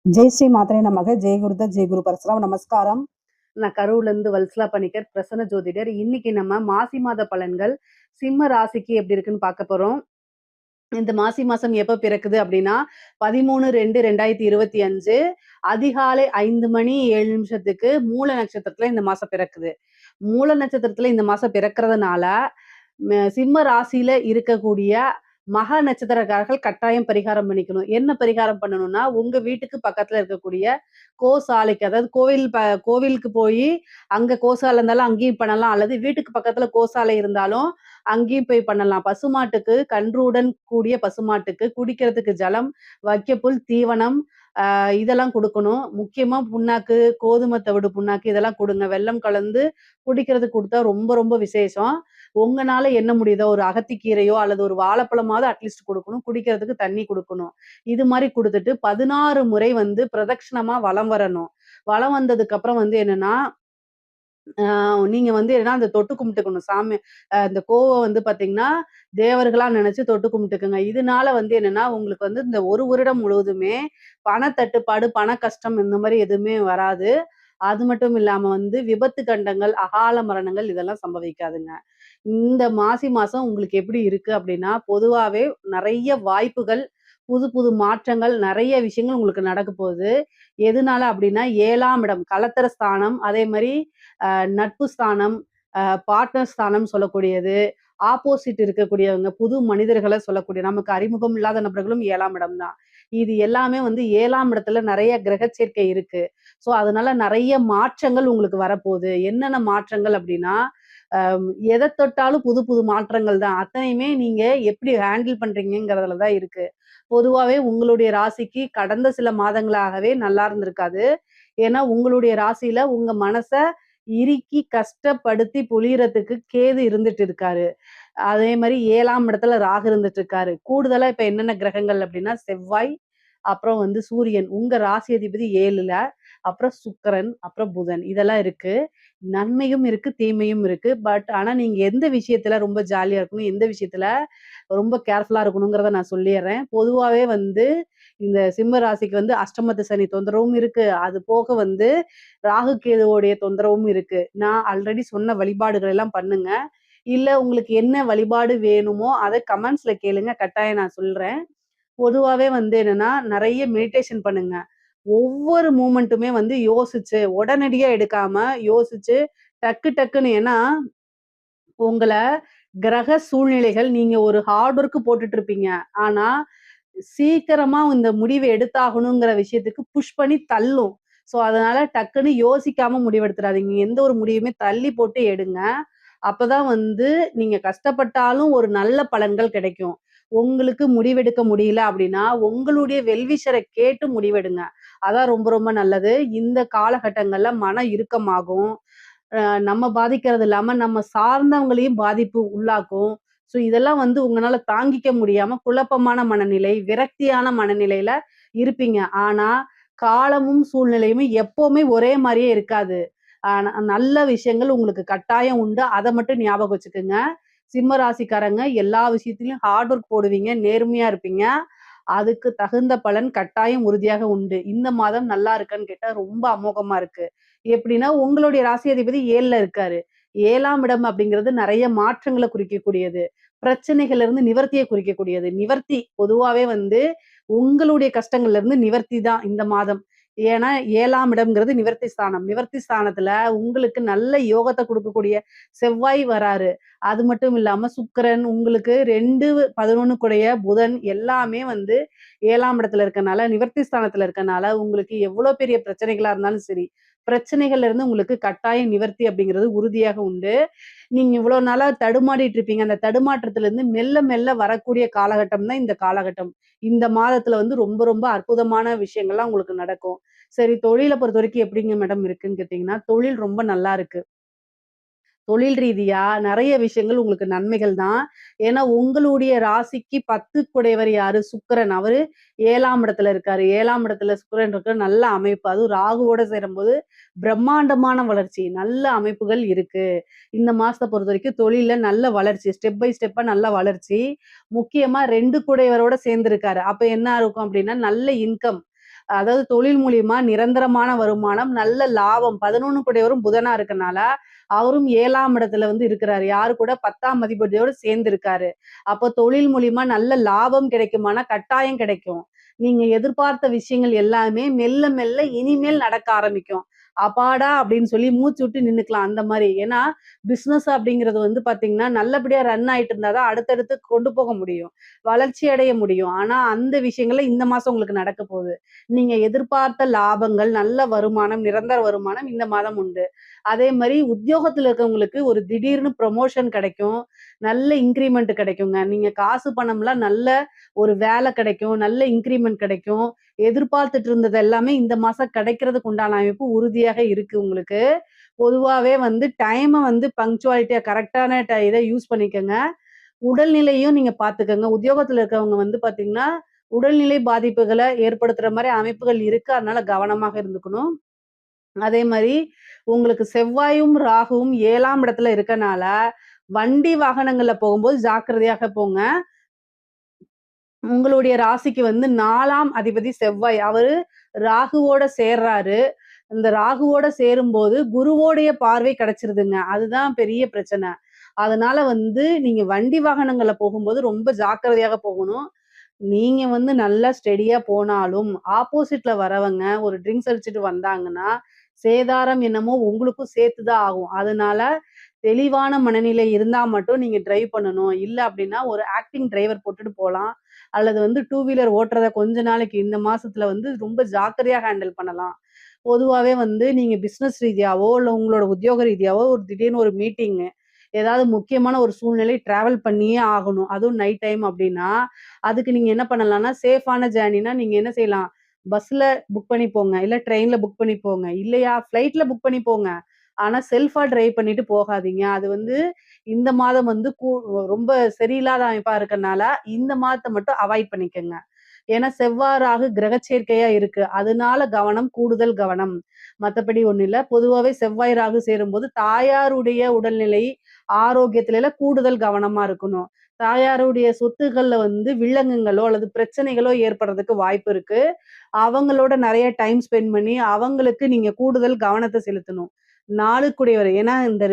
ஜெய் ஸ்ரீ மாத்ரே நமக. ஜெய் குருதத் ஜெய் குரு பரசுராம். நமஸ்காரம். நான் கரூர்ல இருந்து வல்சலா பணிக்கர், பிரசன்ன ஜோதிடர். இன்னைக்கு நம்ம மாசி மாத பலன்கள் சிம்ம ராசிக்கு எப்படி இருக்குன்னு பார்க்க போறோம். இந்த மாசி மாசம் எப்ப பிறக்குது அப்படின்னா 13/2/2025 அதிகாலை 5 மணி 7 நிமிஷத்துக்கு மூல நட்சத்திரத்துல இந்த மாசம் பிறக்குது. மூல நட்சத்திரத்துல இந்த மாசம் பிறக்கிறதுனால சிம்ம ராசியில இருக்கக்கூடிய மக நட்சத்திரக்காரர்கள் கட்டாயம் பரிகாரம் பண்ணிக்கணும். என்ன பரிகாரம் பண்ணணும்னா, உங்க வீட்டுக்கு பக்கத்துல இருக்கக்கூடிய கோசாலைக்கு, அதாவது கோவிலுக்கு போய் அங்க கோசாலை இருந்தாலும் அங்கேயும் பண்ணலாம். அல்லது வீட்டுக்கு பக்கத்துல கோசாலை இருந்தாலும் அங்கேயும் போய் பண்ணலாம். பசுமாட்டுக்கு, கன்றுடன் கூடிய பசுமாட்டுக்கு குடிக்கிறதுக்கு ஜலம், வைக்கப்புல், தீவனம் இதெல்லாம் குடுக்கணும். முக்கியமா புண்ணாக்கு, கோதுமை தவிடு புண்ணாக்கு இதெல்லாம் குடுங்க. வெல்லம் கலந்து குடிக்கிறதுக்கு குடுத்தா ரொம்ப ரொம்ப விசேஷம். உங்கனால என்ன முடியுதோ ஒரு அகத்திக்கீரையோ அல்லது ஒரு வாழைப்பழமாவது அட்லீஸ்ட் குடுக்கணும். குடிக்கிறதுக்கு தண்ணி குடுக்கணும். இது மாரி குடுத்துட்டு 16 முறை பிரதட்சணமா வலம் வரணும். வலம் வந்ததுக்கு அப்புறம் என்னன்னா, நீங்க என்னன்னா அந்த தொட்டு கும்பிட்டுக்கணும். சாமி இந்த கோவம் பார்த்தீங்கன்னா, தேவர்களா நெனச்சு தொட்டு கும்பிட்டுக்கங்க. இதனால என்னன்னா, உங்களுக்கு இந்த 1 வருடம் முழுவதுமே பணத்தட்டுப்பாடு, பண கஷ்டம் இந்த மாரி எதுவுமே வராது. அது மட்டும் இல்லாம விபத்து கண்டங்கள், அகால மரணங்கள் இதெல்லாம் சம்பவிக்காதுங்க. இந்த மாசி மாசம் உங்களுக்கு எப்படி இருக்கு அப்படின்னா, பொதுவாவே நெறைய வாய்ப்புகள், புது புது மாற்றங்கள், நெறைய விஷயங்கள் உங்களுக்கு நடக்க போகுது. எதுனால அப்படின்னா 7ஆம் இடம் கலத்தர ஸ்தானம், அதே மாரி நட்பு ஸ்தானம், பார்ட்னர் ஸ்தானம் சொல்லக்கூடியது. ஆப்போசிட் இருக்கக்கூடியவங்க, புது மனிதர்கள சொல்லக்கூடிய நமக்கு அறிமுகம் இல்லாத நபர்களும் 7ஆம் இடம் தான். இது எல்லாமே 7ஆம் இடத்துல நெறைய கிரக சேர்க்கை இருக்கு. ஸோ அதனால நெறைய மாற்றங்கள் உங்களுக்கு வரப்போகுது. என்னென்ன மாற்றங்கள் அப்படின்னா, எத தொட்டாலும் புது புது மாற்றங்கள் தான். அத்தனையுமே நீங்க எப்படி ஹேண்டில் பண்றீங்கங்கிறதுல தான் இருக்கு. பொதுவாவே உங்களுடைய ராசிக்கு கடந்த சில மாதங்களாகவே நல்லா இருந்திருக்காது. ஏன்னா உங்களுடைய ராசியில உங்க மனச இறுக்கி கஷ்டப்படுத்தி புழியறதுக்கு கேது இருந்துட்டு இருக்காரு. அதே மாரி 7ஆம் இடத்துல ராகு இருந்துட்டு இருக்காரு. கூடுதலா இப்ப என்னென்ன கிரகங்கள் அப்படின்னா, செவ்வாய், அப்புறம் சூரியன். உங்க ராசி அதிபதி 7ல, அப்புறம் சுக்கிரன், அப்புறம் புதன். இதெல்லாம் இருக்கு. நன்மையும் இருக்கு, தீமையும் இருக்கு. ஆனா நீங்க எந்த விஷயத்துல ரொம்ப ஜாலியா இருக்கணும், எந்த விஷயத்துல ரொம்ப கேர்ஃபுல்லா இருக்கணுங்கிறத நான் சொல்லிர்றேன். பொதுவாவே இந்த சிம்ம ராசிக்கு அஷ்டமத்து சனி தொந்தரவும் இருக்கு. அது போக ராகு கேதுவோடைய தொந்தரவும் இருக்கு. நான் ஆல்ரெடி சொன்ன வழிபாடுகள் எல்லாம் பண்ணுங்க. இல்ல உங்களுக்கு என்ன வழிபாடு வேணுமோ அத கமெண்ட்ஸ்ல கேளுங்க. கட்டாயம் நான் சொல்றேன். பொதுவாவே என்னன்னா, நெறைய மெடிடேஷன் பண்ணுங்க. ஒவ்வொரு மூமெண்ட்டுமே யோசிச்சு, உடனடியா எடுக்காம யோசிச்சு, டக்கு டக்குன்னு ஏன்னா, உங்கள கிரக சூழ்நிலைகள் நீங்க ஒரு ஹார்ட் ஒர்க் போட்டுட்டு இருப்பீங்க. ஆனா, சீக்கிரமா இந்த முடிவு எடுத்தாகணுங்கிற விஷயத்துக்கு புஷ் பண்ணி தள்ளும். ஸோ, அதனால டக்குன்னு யோசிக்காம முடிவெடுத்துறாதீங்க. எந்த ஒரு முடிவுமே தள்ளி போட்டு எடுங்க. அப்பதான் நீங்க கஷ்டப்பட்டாலும் ஒரு நல்ல பலன்கள் கிடைக்கும். உங்களுக்கு முடிவெடுக்க முடியல அப்படின்னா, உங்களுடைய வெல்விஷர கேட்டு முடிவெடுங்க. அதான் ரொம்ப ரொம்ப நல்லது. இந்த காலகட்டங்கள்ல மன இறுக்கமாகும். நம்ம பாதிக்கிறது இல்லாம, நம்ம சார்ந்தவங்களையும் பாதிப்பு உள்ளாக்கும். ஸோ இதெல்லாம் உங்கனால தாங்கிக்க முடியாம குழப்பமான மனநிலை, விரக்தியான மனநிலையில இருப்பீங்க. ஆனா, காலமும் சூழ்நிலையும் எப்பவுமே ஒரே மாரியே இருக்காது. நல்ல விஷயங்கள் உங்களுக்கு கட்டாயம் உண்டு. அத மட்டும் ஞாபகம் வச்சுக்கங்க. சிம்ம ராசிக்காரங்க எல்லா விஷயத்திலயும் ஹார்ட் ஒர்க் போடுவீங்க, நேர்மையா இருப்பீங்க. அதுக்கு தகுந்த பலன் கட்டாயம் உறுதியாக உண்டு. இந்த மாதம் நல்லா இருக்கான்னு கேட்டா ரொம்ப அமோகமா இருக்கு. எப்படின்னா, உங்களுடைய ராசி அதிபதி 7ல இருக்காரு. 7ஆம் இடம் அப்படிங்கிறது நெறைய மாற்றங்கள குறிக்கக்கூடியது. பிரச்சனைகள்ல இருந்து நிவர்த்திய குறிக்கக்கூடியது. நிவர்த்தி பொதுவாவே உங்களுடைய கஷ்டங்கள்ல இருந்து நிவர்த்தி தான் இந்த மாதம். ஏன்னா 7ஆம் இடம்ங்கிறது நிவர்த்தி ஸ்தானம். நிவர்த்தி ஸ்தானத்துல உங்களுக்கு நல்ல யோகத்த குடுக்கக்கூடிய செவ்வாய் வராரு. அது மட்டும் இல்லாம சுக்கிரன் உங்களுக்கு 2, 11 கூடைய புதன் எல்லாமே 7ஆம் இடத்துல இருக்கனால, நிவர்த்தி ஸ்தானத்துல இருக்கனால, உங்களுக்கு எவ்வளோ பெரிய பிரச்சனைகளா இருந்தாலும் சரி, பிரச்சனைகள்ல இருந்து உங்களுக்கு கட்டாயம் நிவர்த்தி அப்படிங்கிறது உறுதியாக உண்டு. நீங்க இவ்வளோ நாளா தடுமாறிட்டு இருப்பீங்க. அந்த தடுமாற்றத்திலிருந்து மெல்ல மெல்ல வரக்கூடிய காலகட்டம் தான் இந்த காலகட்டம். இந்த மாதத்துல ரொம்ப ரொம்ப அற்புதமான விஷயங்கள்லாம் உங்களுக்கு நடக்கும். சரி தொழில பொறுத்தவரைக்கும் எப்படிங்க மேடம் இருக்குன்னு கேட்டீங்கன்னா, தொழில் ரொம்ப நல்லா இருக்கு. தொழில் ரீதியா நெறைய விஷயங்கள் உங்களுக்கு நன்மைகள் தான். ஏன்னா, உங்களுடைய ராசிக்கு 10 குடையவர் யாரு? சுக்கிரன். அவரு 7ஆம் இடத்துல இருக்காரு. 7ஆம் இடத்துல சுக்கிரன் இருக்க நல்ல அமைப்பு. அதுவும் ராகுவோட சேரும்போது பிரம்மாண்டமான வளர்ச்சி. நல்ல அமைப்புகள் இருக்கு. இந்த மாசத்த பொறுத்தவரைக்கும் தொழில்ல நல்ல வளர்ச்சி. ஸ்டெப் பை ஸ்டெப்பா நல்ல வளர்ச்சி. முக்கியமா 2 குடையவரோட சேர்ந்திருக்காரு. அப்ப என்ன இருக்கும் அப்டின்னா, நல்ல இன்கம். அதாவது தொழில் மூலியமா நிரந்தரமான வருமானம், நல்ல லாபம். 11 கூடையவரும் புதனா இருக்கனால, அவரும் 7ஆம் இடத்துல வந்து இருக்கிறாரு. யாரு கூட 10ஆம் அதிபதியோட சேர்ந்து இருக்காரு. அப்போ தொழில் மூலியமா நல்ல லாபம் கிடைக்குமானா, கட்டாயம் கிடைக்கும். நீங்க எதிர்பார்த்த விஷயங்கள் எல்லாமே மெல்ல மெல்ல இனிமேல் நடக்க ஆரம்பிக்கும். அப்பாடா! அப்படின்னு சொல்லி மூச்சு விட்டு நின்னுக்கலாம் அந்த மாரி. ஏன்னா, பிசினஸ் அப்படிங்கிறது வந்து பார்த்தீங்கன்னா, நல்லபடியா ரன் ஆயிட்டு இருந்தா தான் அடுத்தடுத்து கொண்டு போக முடியும். வளர்ச்சி அடைய முடியும். ஆனா, அந்த விஷயங்கள்ல இந்த மாசம் உங்களுக்கு நடக்க போகுது. நீங்க எதிர்பார்த்த லாபங்கள், நல்ல வருமானம், நிரந்தர வருமானம் இந்த மாதம் உண்டு. அதே மாரி உத்தியோகத்துல இருக்கவங்களுக்கு ஒரு திடீர்னு ப்ரமோஷன் கிடைக்கும். நல்ல இன்கிரிமெண்ட் கிடைக்குங்க. நீங்க காசு பணம்லாம் நல்ல ஒரு வேலை கிடைக்கும். நல்ல இன்கிரிமெண்ட் கிடைக்கும். எதிர்பார்த்துட்டு இருந்தது எல்லாமே இந்த மாசம் கிடைக்கிறதுக்கு உண்டான அமைப்பு உறுதியாக இருக்கு உங்களுக்கு. பொதுவாவே வந்து டைம வந்து பங்க்சுவாலிட்டியா கரெக்ட்டான இத யூஸ் பண்ணிக்கங்க. உடல்நிலையும் நீங்க பார்த்துக்கங்க. உத்தியோகத்துல இருக்கவங்க வந்து பார்த்தீங்கன்னா, உடல்நிலை பாதிப்புகள ஏற்படுத்துற மாரி அமைப்புகள் இருக்கு. அதனால கவனமாக இருந்துக்கணும். அதே மாரி உங்களுக்கு செவ்வாயும், ராகுவும் 7ஆம் இடத்துல இருக்கனால, வண்டி வாகனங்கள்ல போகும்போது ஜாக்கிரதையாக போங்க. உங்களுடைய ராசிக்கு வந்து 4ஆம் அதிபதி செவ்வாய். அவரு ராகுவோட சேர்றாரு. இந்த ராகுவோட சேரும்போது குருவோடைய பார்வை கிடைச்சிருதுங்க. அதுதான் பெரிய பிரச்சனை. அதனால வந்து நீங்க வண்டி வாகனங்கள்ல போகும்போது ரொம்ப ஜாக்கிரதையாக போகணும். நீங்க வந்து நல்லா ஸ்டெடியா போனாலும், ஆப்போசிட்ல வரவங்க ஒரு ட்ரிங்க்ஸ் அடிச்சுட்டு வந்தாங்கன்னா, சேதாரம் என்னமோ உங்களுக்கும் சேர்த்து தான் ஆகும். அதனால தெளிவான மனநிலை இருந்தா மட்டும் நீங்க டிரைவ் பண்ணணும். இல்ல அப்டின்னா ஒரு ஆக்டிங் டிரைவர் போட்டுட்டு போலாம். அல்லது வந்து டூ வீலர் ஓட்டுறத கொஞ்ச நாளைக்கு இந்த மாசத்துல வந்து ரொம்ப ஜாக்கிரதையா ஹேண்டில் பண்ணலாம். பொதுவாவே வந்து நீங்க பிசினஸ் ரீதியாவோ, இல்ல உங்களோட உத்தியோக ரீதியாவோ ஒரு திடீர்னு ஒரு மீட்டிங்கு, ஏதாவது முக்கியமான ஒரு சூழ்நிலை டிராவல் பண்ணியே ஆகணும். அதுவும் நைட் டைம் அப்டின்னா, அதுக்கு நீங்க என்ன பண்ணலாம்னா, சேஃபான ஜேர்னினா நீங்க என்ன செய்யலாம்? பஸ்ல புக் பண்ணி போங்க. இல்ல ட்ரெயின்ல புக் பண்ணி போங்க. இல்லையா ஃப்ளைட்ல புக் பண்ணி போங்க. ஆனா செல்ஃபா டிரைவ் பண்ணிட்டு போகாதீங்க. அது வந்து இந்த மாதம் வந்து ரொம்ப சரியில்லாத அமைப்பா இருக்கனால, இந்த மாதத்த மட்டும் அவாய்ட் பண்ணிக்கங்க. ஏன்னா செவ்வாய், ராகு கிரக சேர்க்கையா இருக்கு. அதனால கவனம், கூடுதல் கவனம். மத்தபடி ஒண்ணும் இல்ல. பொதுவாவே செவ்வாய், ராகு சேரும்போது தாயாருடைய உடல்நிலை, ஆரோக்கியத்தில கூடுதல் கவனமா இருக்கணும். தாயாருடைய சொத்துக்கள்ல வந்து வில்லங்கங்களோ அல்லது பிரச்சனைகளோ ஏற்படுறதுக்கு வாய்ப்பு இருக்கு. அவங்களோட நெறைய டைம் ஸ்பெண்ட் பண்ணி, அவங்களுக்கு நீங்க கூடுதல் கவனத்த செலுத்தணும். நாளுக்குடையவர் ஏன்னா இந்த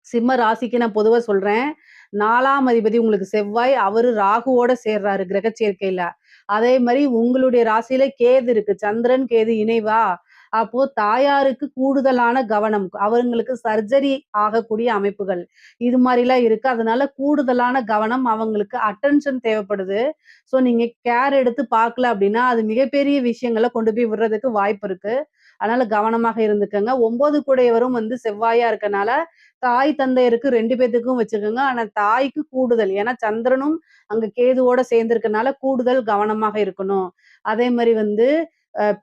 சிம்ம ராசிக்கு நான் பொதுவா சொல்றேன். 4ஆம் அதிபதி உங்களுக்கு செவ்வாய், அவரு ராகுவோட சேர்றாரு கிரக சேர்க்கையில. அதே மாரி உங்களுடைய ராசியில கேது இருக்கு. சந்திரன், கேது இணைவா? அப்போ தாயாருக்கு கூடுதலான கவனம். அவங்களுக்கு சர்ஜரி ஆகக்கூடிய அமைப்புகள். இது மாரிலாம் இருக்கு. அதனால கூடுதலான கவனம் அவங்களுக்கு அட்டென்ஷன் தேவைப்படுது. ஸோ நீங்க கேர் எடுத்து பார்க்கல அப்டின்னா, அது மிகப்பெரிய விஷயங்கள கொண்டு போய் விடுறதுக்கு வாய்ப்பு இருக்கு. அதனால கவனமாக இருந்துக்கங்க. 9 கூடையவரும் வந்து செவ்வாயா இருக்கனால, தாய் தந்தையருக்கு 2 பேத்துக்கும் வச்சுக்கோங்க. ஆனா தாய்க்கு கூடுதல். ஏன்னா சந்திரனும் அங்க கேதுவோட சேர்ந்திருக்கனால கூடுதல் கவனமாக இருக்கணும். அதே மாரி வந்து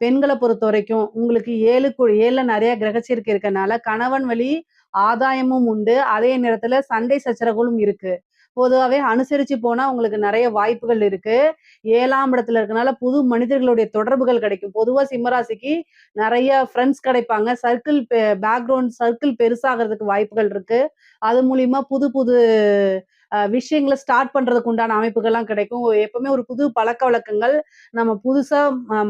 பெண்கள பொறுத்தவரைக்கும் உங்களுக்கு 7ல நெறைய கிரக சேர்க்கை இருக்கனால, கணவன் வழி ஆதாயமும் உண்டு. அதே நேரத்துல சண்டை சச்சரவுகளும் இருக்கு. பொதுவாவே அனுசரிச்சு போனா உங்களுக்கு நெறைய வாய்ப்புகள் இருக்கு. 7ஆம் இடத்துல இருக்கனால புது மனிதர்களுடைய தொடர்புகள் கிடைக்கும். பொதுவா சிம்மராசிக்கு நெறைய ஃப்ரெண்ட்ஸ் கிடைப்பாங்க. பேக்கிரவுண்ட் சர்க்கிள் பெருசாகறதுக்கு வாய்ப்புகள் இருக்கு. அது மூலியமா புது புது விஷயங்கள ஸ்டார்ட் பண்றதுக்கு உண்டான அமைப்புகள்லாம் கிடைக்கும். எப்பவுமே ஒரு புது பழக்கவழக்கங்கள் நம்ம புதுசா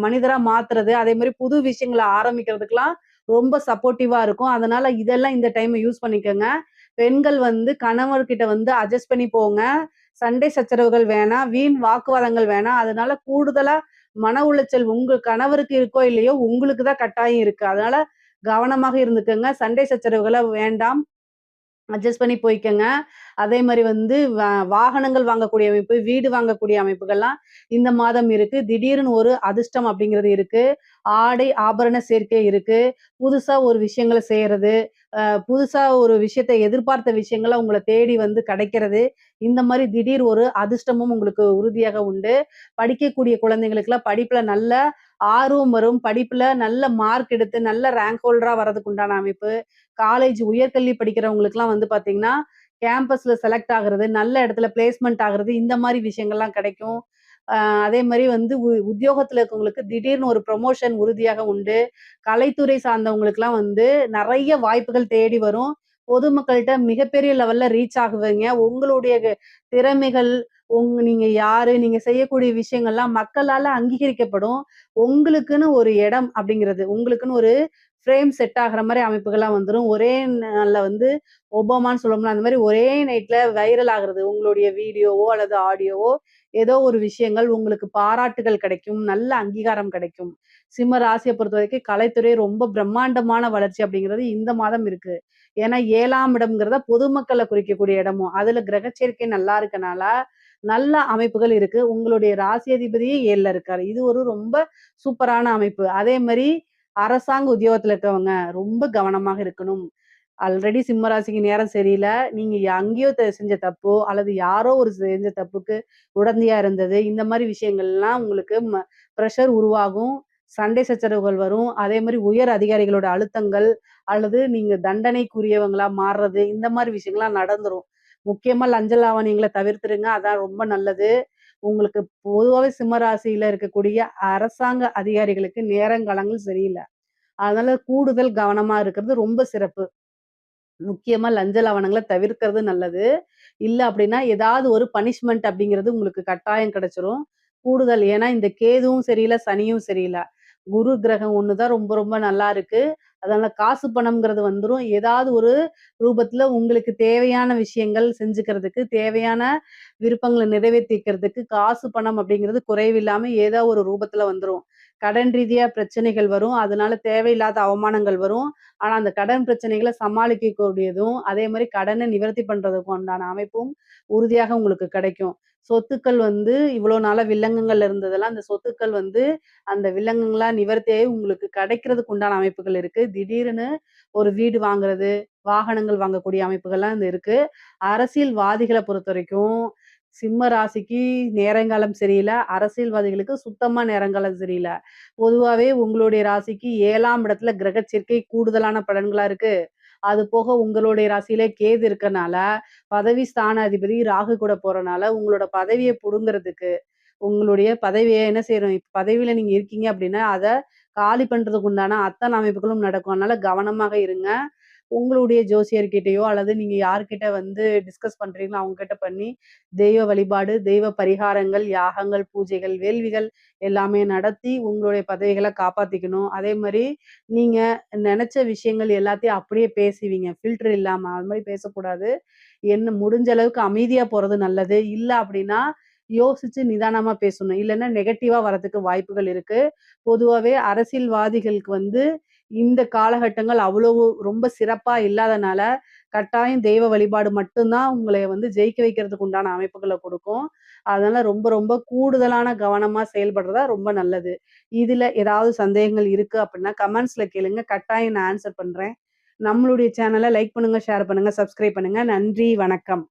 மனிதரா மாத்துறது, அதே மாரி புது விஷயங்கள ஆரம்பிக்கிறதுக்கெல்லாம் ரொம்ப சப்போர்ட்டிவா இருக்கும். அதனால இதெல்லாம் இந்த டைம் யூஸ் பண்ணிக்கங்க. பெண்கள் வந்து கணவர்கிட்ட வந்து அட்ஜஸ்ட் பண்ணி போங்க. சண்டை சச்சரவுகள் வேணாம். வீண் வாக்குவாதங்கள் வேணாம். அதனால கூடுதலா மன உளைச்சல் உங்க கணவருக்கு இருக்கோ இல்லையோ, உங்களுக்கு தான் கட்டாயம் இருக்கு. அதனால கவனமாக இருந்துக்கங்க. சண்டை சச்சரவுகள வேண்டாம். அட்ஜஸ்ட் பண்ணி போய்க்கங்க. அதே மாரி வந்து வாகனங்கள் வாங்கக்கூடிய அமைப்பு, வீடு வாங்கக்கூடிய அமைப்புகள்லாம் இந்த மாதம் இருக்கு. திடீர்னு ஒரு அதிர்ஷ்டம் அப்படிங்கிறது இருக்கு. ஆடை, ஆபரண சேர்க்கை இருக்கு. புதுசா ஒரு விஷயங்கள செய்யறது, புதுசா ஒரு விஷயத்த எதிர்பார்த்த விஷயங்கள உங்கள தேடி வந்து கிடைக்கிறது. இந்த மாரி திடீர் ஒரு அதிர்ஷ்டமும் உங்களுக்கு உறுதியாக உண்டு. படிக்கக்கூடிய குழந்தைகளுக்கெல்லாம் படிப்புல நல்ல ஆர்வம் வரும். படிப்புல நல்ல மார்க் எடுத்து நல்ல ரேங்க் ஹோல்டரா வரதுக்கு உண்டான அமைப்பு. காலேஜ் உயர்கல்வி படிக்கிறவங்களுக்குலாம் வந்து பார்த்தீங்கன்னா, கேம்பஸ்ல செலக்ட் ஆகுறது, நல்ல இடத்துல பிளேஸ்மென்ட் ஆகுறது, இந்த மாரி விஷயங்கள்லாம் கிடைக்கும். அ அதே மாரி வந்து உத்தியோகத்துல இருக்கவங்களுக்கு திடீர்னு ஒரு ப்ரமோஷன் உறுதியாக உண்டு. கலைத்துறை சார்ந்தவங்களுக்குலாம் வந்து நெறைய வாய்ப்புகள் தேடி வரும். பொதுமக்கள்ட்ட மிகப்பெரிய லெவல்ல ரீச் ஆகுவீங்க. உங்களுடைய திறமைகள், நீங்க யாரு? நீங்க செய்யக்கூடிய விஷயங்கள்லாம் மக்களால அங்கீகரிக்கப்படும். உங்களுக்குன்னு ஒரு இடம் அப்படிங்கிறது, உங்களுக்குன்னு ஒரு ஃப்ரேம் செட் ஆகுற மாரி அமைப்புகள்லாம் வந்துரும். ஒரே நாள்ல வந்து ஒபாமான்னு சொல்லுவோம்ல, அந்த மாரி ஒரே நைட்ல வைரல் ஆகுறது. உங்களுடைய வீடியோவோ அல்லது ஆடியோவோ ஏதோ ஒரு விஷயங்கள் உங்களுக்கு பாராட்டுகள் கிடைக்கும். நல்ல அங்கீகாரம் கிடைக்கும். சிம்ம ராசிய பொறுத்தவரைக்கும் கலைத்துறை ரொம்ப பிரம்மாண்டமான வளர்ச்சி அப்படிங்கிறது இந்த மாதம் இருக்கு. ஏன்னா 7ஆம் இடம்ங்கிறத பொதுமக்கள குறிக்கக்கூடிய இடமும். அதுல கிரக சேர்க்கை நல்லா இருக்கனால, நல்ல அமைப்புகள் இருக்கு. உங்களுடைய ராசி அதிபதியே 7ல இருக்காரு. இது ஒரு ரொம்ப சூப்பரான அமைப்பு. அதே மாரி அரசாங்க உத்தியோகத்துல இருக்கவங்க ரொம்ப கவனமாக இருக்கணும். ஆல்ரெடி சிம்ம ராசிக்கு நேரம் சரியில்ல. நீங்க அங்கேயோ செஞ்ச தப்போ, அல்லது யாரோ ஒரு செஞ்ச தப்புக்கு உடந்தையா இருந்தது. இந்த மாரி விஷயங்கள்லாம் உங்களுக்கு பிரஷர் உருவாகும். சண்டை சச்சரவுகள் வரும். அதே மாரி உயர் அதிகாரிகளோட அழுத்தங்கள், அல்லது நீங்க தண்டனைக்குரியவங்களா மாறுறது, இந்த மாரி விஷயங்கள்லாம் நடந்துரும். முக்கியமா லஞ்ச லாவணியங்கள தவிர்த்துருங்க. அதான் ரொம்ப நல்லது. உங்களுக்கு பொதுவாவே சிம்ம ராசியில இருக்கக்கூடிய அரசாங்க அதிகாரிகளுக்கு நேரங்காலங்கள் சரியில்ல. அதனால கூடுதல் கவனமா இருக்கிறது ரொம்ப சிறப்பு. முக்கியமா லஞ்ச லவணங்கள தவிர்க்கிறது நல்லது. இல்ல அப்டின்னா, ஏதாவது ஒரு பனிஷ்மென்ட் அப்படிங்கிறது உங்களுக்கு கட்டாயம் கிடைச்சிரும். கூடுதல் ஏன்னா இந்த கேதுவும் சரியில்ல, சனியும் சரியில்ல. குரு கிரகம் ஒண்ணு தான் ரொம்ப ரொம்ப நல்லா இருக்கு. அதனால காசு பணம்ங்கிறது வந்துரும். ஏதாவது ஒரு ரூபத்துல உங்களுக்கு தேவையான விஷயங்கள் செஞ்சுக்கிறதுக்கு, தேவையான விருப்பங்கள நிறைவேத்திக்கிறதுக்கு காசு பணம் அப்படிங்கிறது குறைவில்லாம ஏதோ ஒரு ரூபத்துல வந்துரும். கடன் ரீதியா பிரச்சனைகள் வரும். அதனால தேவையில்லாத அவமானங்கள் வரும். ஆனா, அந்த கடன் பிரச்சனைகள சமாளிக்கக்கூடியதும், அதே மாரி கடன நிவர்த்தி பண்றதுக்கு உண்டான அமைப்பும் உறுதியாக உங்களுக்கு கிடைக்கும். சொத்துக்கள் வந்து இவ்வளோ நாளா வில்லங்கங்கள் இருந்ததெல்லாம், அந்த சொத்துக்கள் வந்து அந்த வில்லங்கங்களா நிவர்த்தியாகி உங்களுக்கு கிடைக்கிறதுக்கு உண்டான அமைப்புகள் இருக்கு. திடீர்னு ஒரு வீடு வாங்குறது, வாகனங்கள் வாங்கக்கூடிய அமைப்புகள்லாம் இந்த இருக்கு. அரசியல்வாதிகள பொறுத்தவரைக்கும், சிம்ம ராசிக்கு நேரங்காலம் சரியில்ல. அரசியல்வாதிகளுக்கு சுத்தமா நேரங்காலம் சரியில்ல. பொதுவாவே உங்களுடைய ராசிக்கு 7ஆம் இடத்துல கிரக சேர்க்கை கூடுதலான பலன்களா இருக்கு. அது போக உங்களுடைய ராசியிலே கேது இருக்கனால, பதவி ஸ்தான அதிபதி ராகு கூட போறனால, உங்களோட பதவிய புடுங்குறதுக்கு, உங்களுடைய பதவிய என்ன செய்றோம், இப்ப பதவியில நீங்க இருக்கீங்க அப்டின்னா, அத காலி பண்றதுக்கு உண்டான அத்தன அமைப்புகளும் நடக்கும். அதனால கவனமாக இருங்க. உங்களுடைய ஜோசியர்கிட்டயோ, அல்லது நீங்க யார்கிட்ட வந்து டிஸ்கஸ் பண்றீங்களோ, அவங்க கிட்ட பண்ணி, தெய்வ வழிபாடு, தெய்வ பரிகாரங்கள், யாகங்கள், பூஜைகள், வேள்விகள் எல்லாமே நடத்தி உங்களுடைய பதவிகள காப்பாத்திக்கணும். அதே மாரி நீங்க நெனச்ச விஷயங்கள் எல்லாத்தையும் அப்படியே பேசுவீங்க. ஃபில்டர் இல்லாம. அது மாரி பேசக்கூடாது. என்ன முடிஞ்ச அளவுக்கு அமைதியா போறது நல்லது. இல்ல அப்படின்னா, யோசிச்சு நிதானமா பேசணும். இல்லன்னா நெகட்டிவா வரதுக்கு வாய்ப்புகள் இருக்கு. பொதுவாவே அரசியல்வாதிகளுக்கு வந்து இந்த காலகட்டங்கள் அவ்வளவு ரொம்ப சிறப்பா இல்லாதனால, கட்டாயம் தெய்வ வழிபாடு மட்டும் தான் உங்கள வந்து ஜெயிக்க வைக்கிறதுக்கு உண்டான அமைப்புகள குடுக்கும். அதனால ரொம்ப ரொம்ப கூடுதலான கவனமா செயல்படுறதா ரொம்ப நல்லது. இதுல ஏதாவது சந்தேகங்கள் இருக்கு அப்படின்னா, கமெண்ட்ஸ்ல கேளுங்க. கட்டாயம் நான் ஆன்ஸர் பண்றேன். நம்மளுடைய சேனல லைக் பண்ணுங்க, ஷேர் பண்ணுங்க, சப்ஸ்கிரைப் பண்ணுங்க. நன்றி, வணக்கம்.